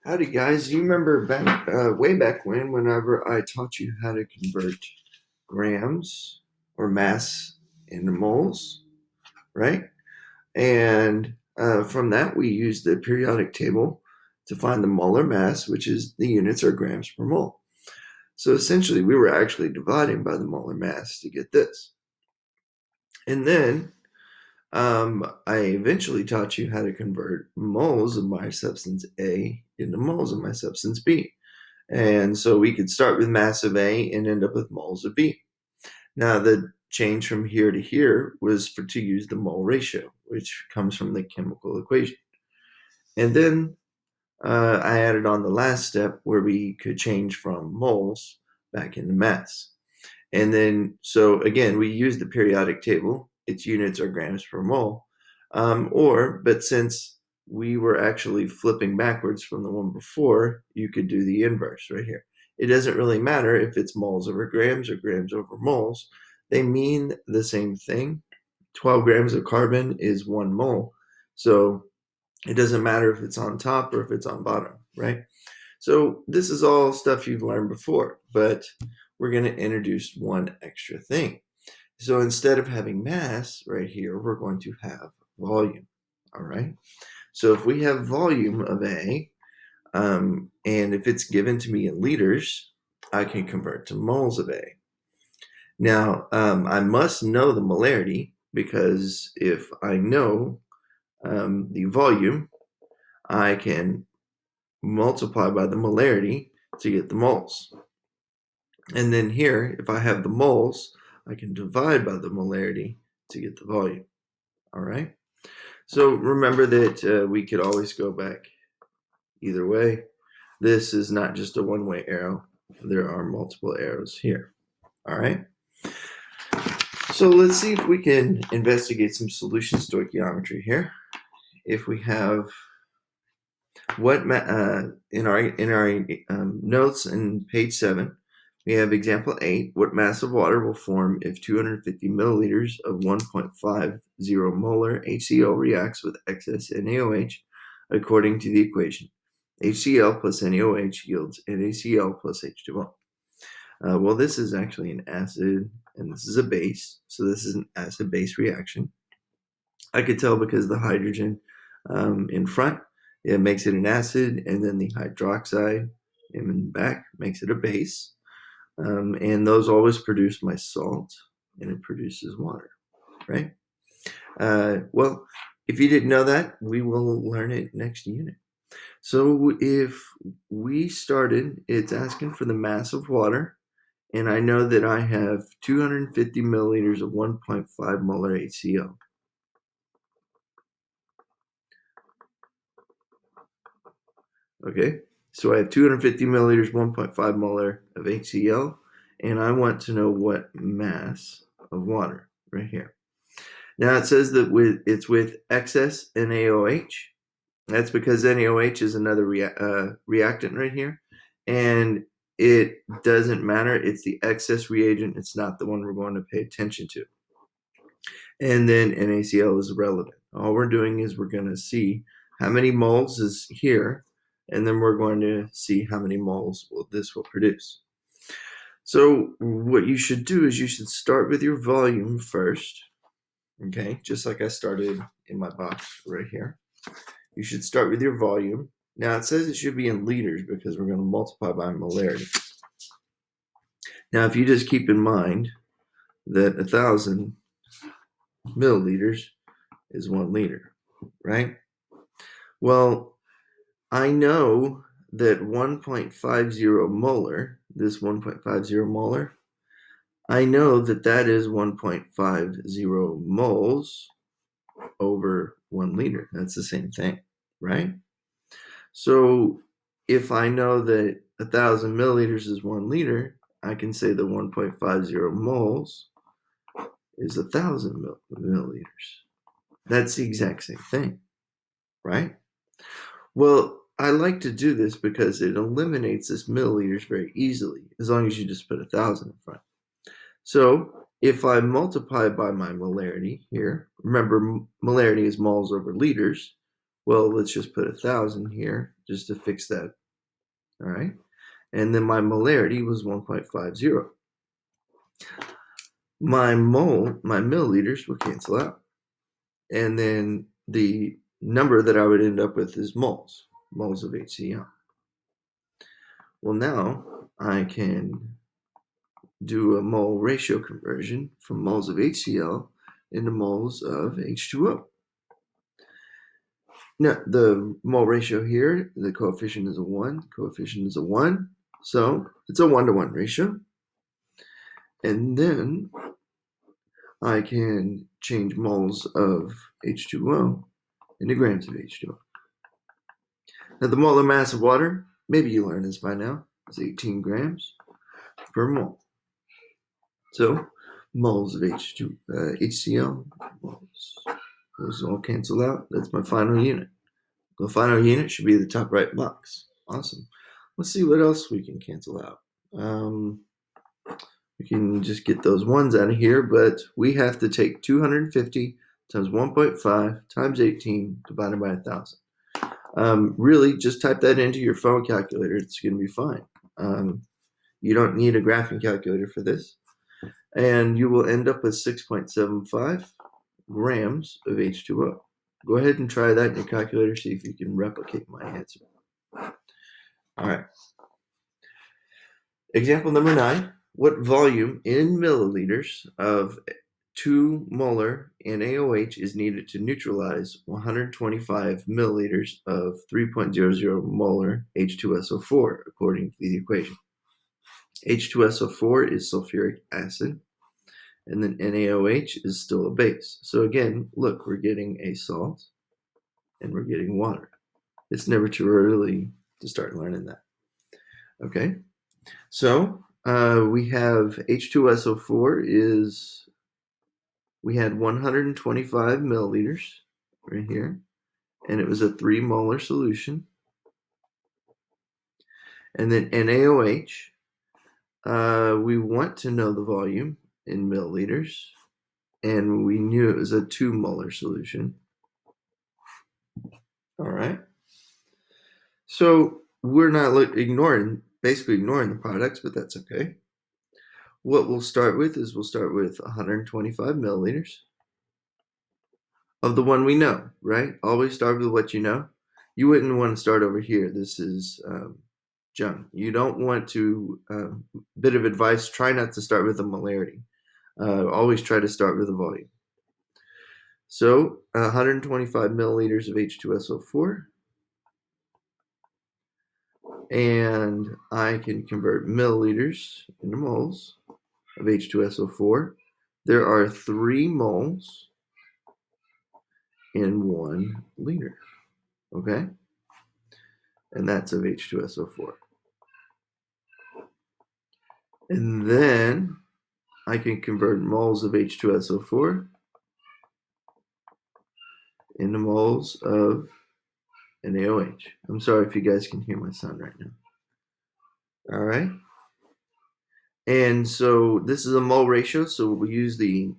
Howdy, guys. You remember back, way back whenever I taught you how to convert grams or mass into moles, right? And from that, we used the periodic table to find the molar mass, which is the units or grams per mole. So essentially, we were actually dividing by the molar mass to get this. And then I eventually taught you how to convert moles of my substance A into moles of my substance B. And so we could start with mass of A and end up with moles of B. Now, the change from here to here was to use the mole ratio, which comes from the chemical equation. And then I added on the last step where we could change from moles back into mass. And then, so again, we use the periodic table. Its units are grams per mole. But since we were actually flipping backwards from the one before, you could do the inverse right here. It doesn't really matter if it's moles over grams or grams over moles. They mean the same thing. 12 grams of carbon is 1 mole. So it doesn't matter if it's on top or if it's on bottom, right? So this is all stuff you've learned before, but we're going to introduce one extra thing. So instead of having mass right here, we're going to have volume, all right? So if we have volume of A, and if it's given to me in liters, I can convert to moles of A. Now, I must know the molarity, because if I know the volume, I can multiply by the molarity to get the moles. And then here, if I have the moles, I can divide by the molarity to get the volume. All right? So remember that we could always go back either way. This is not just a one-way arrow. There are multiple arrows here. All right? So let's see if we can investigate some solution stoichiometry here. If we have what in our notes in page 7, we have example 8. What mass of water will form if 250 milliliters of 1.50 molar HCl reacts with excess NaOH according to the equation? HCl plus NaOH yields NaCl plus H2o. Well, this is actually an acid, and this is a base, so this is an acid-base reaction. I could tell because the hydrogen in front, it makes it an acid, and then the hydroxide in the back makes it a base. And those always produce my salt, and it produces water, right? Well, if you didn't know that, we will learn it next unit. So if we started, it's asking for the mass of water, and I know that I have 250 milliliters of 1.5 molar HCl. Okay, so I have 250 milliliters, 1.5 molar of HCl, and I want to know what mass of water right here. Now it says that it's with excess NaOH. That's because NaOH is another reactant right here, and it doesn't matter. It's the excess reagent. It's not the one we're going to pay attention to. And then NaCl is irrelevant. All we're doing is we're going to see how many moles is here, and then we're going to see how many moles this will produce. So what you should do is you should start with your volume first, okay? Just like I started in my box right here. You should start with your volume. Now it says it should be in liters because we're going to multiply by molarity. Now if you just keep in mind that 1,000 milliliters is 1 liter, right? Well, I know that 1.50 molar, this 1.50 molar, I know that that is 1.50 moles over 1 liter. That's the same thing, right? So if I know that 1,000 milliliters is 1 liter, I can say that 1.50 moles is 1,000 milliliters. That's the exact same thing, right? Well, I like to do this because it eliminates this milliliters very easily, as long as you just put 1,000 in front. So if I multiply by my molarity here, remember molarity is moles over liters. Well, let's just put 1,000 here, just to fix that. All right. And then my molarity was 1.50. My milliliters will cancel out. And then the number that I would end up with is moles of HCl. Well, now I can do a mole ratio conversion from moles of HCl into moles of H2O. Now, the mole ratio here, the coefficient is a 1, coefficient is a 1, so it's a 1-to-1 ratio. And then I can change moles of H2O into grams of H2O. Now, the molar mass of water, maybe you learned this by now, is 18 grams per mole. So, moles of HCl, moles. Those all cancel out. That's my final unit. The final unit should be the top right box. Awesome. Let's see what else we can cancel out. We can just get those ones out of here, but we have to take 250 times 1.5 times 18 divided by 1,000. Really, just type that into your phone calculator. It's going to be fine. You don't need a graphing calculator for this. And you will end up with 6.75 grams of H2O. Go ahead and try that in your calculator, see if you can replicate my answer. All right. Example number 9. What volume in milliliters of 2 molar NaOH is needed to neutralize 125 milliliters of 3.00 molar H2SO4 according to the equation? H2SO4 is sulfuric acid, and then NaOH is still a base. So again, look, we're getting a salt and we're getting water. It's never too early to start learning that. Okay, so we have H2SO4 we had 125 milliliters right here, and it was a 3 molar solution. And then NaOH, we want to know the volume in milliliters, and we knew it was a 2 molar solution. All right. So we're not basically ignoring the products, but that's okay. What we'll start with is 125 milliliters of the one we know, right? Always start with what you know. You wouldn't want to start over here. This is junk. You don't want to, bit of advice, try not to start with the molarity. Always try to start with the volume. So 125 milliliters of H2SO4. And I can convert milliliters into moles of H2SO4. There are 3 moles in 1 liter, okay? And that's of H2SO4. And then I can convert moles of H2SO4 into moles of NaOH. I'm sorry if you guys can hear my son right now. All right. And so this is a mole ratio, so we'll use the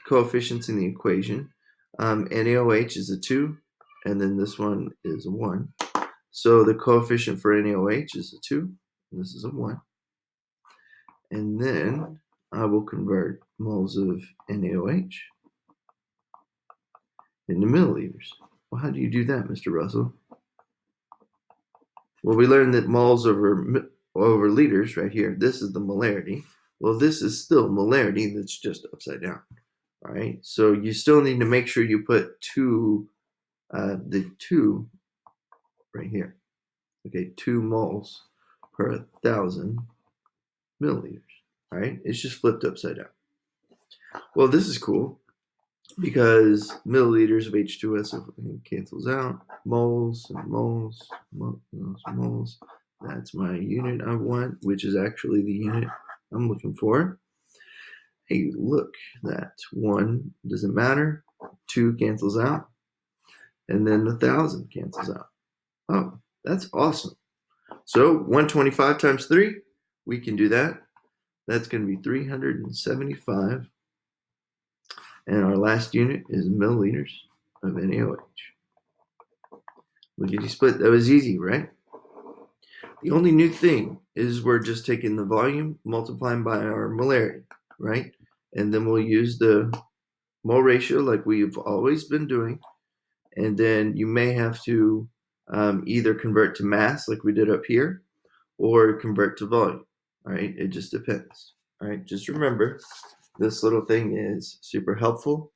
coefficients in the equation. NaOH is a 2, and then this one is a 1. So the coefficient for NaOH is a 2, and this is a 1. And then I will convert moles of NaOH into milliliters. Well, how do you do that, Mr. Russell? Well, we learned that moles over liters right here. This is the molarity. Well, this is still molarity that's just upside down. All right, so you still need to make sure you put the 2 right here. Okay, 2 moles per 1,000 milliliters. All right, it's just flipped upside down. Well, this is cool because milliliters of H2SO cancels out. Moles and moles, moles. That's my unit I want, which is actually the unit I'm looking for. Hey, look, that 1 doesn't matter. 2 cancels out. And then the 1,000 cancels out. Oh, that's awesome. So 125 times 3, we can do that. That's going to be 375. And our last unit is milliliters of NaOH. Lickety split. That was easy, right? The only new thing is we're just taking the volume, multiplying by our molarity, right? And then we'll use the mole ratio like we've always been doing. And then you may have to either convert to mass like we did up here or convert to volume, all right? It just depends, all right? Just remember, this little thing is super helpful.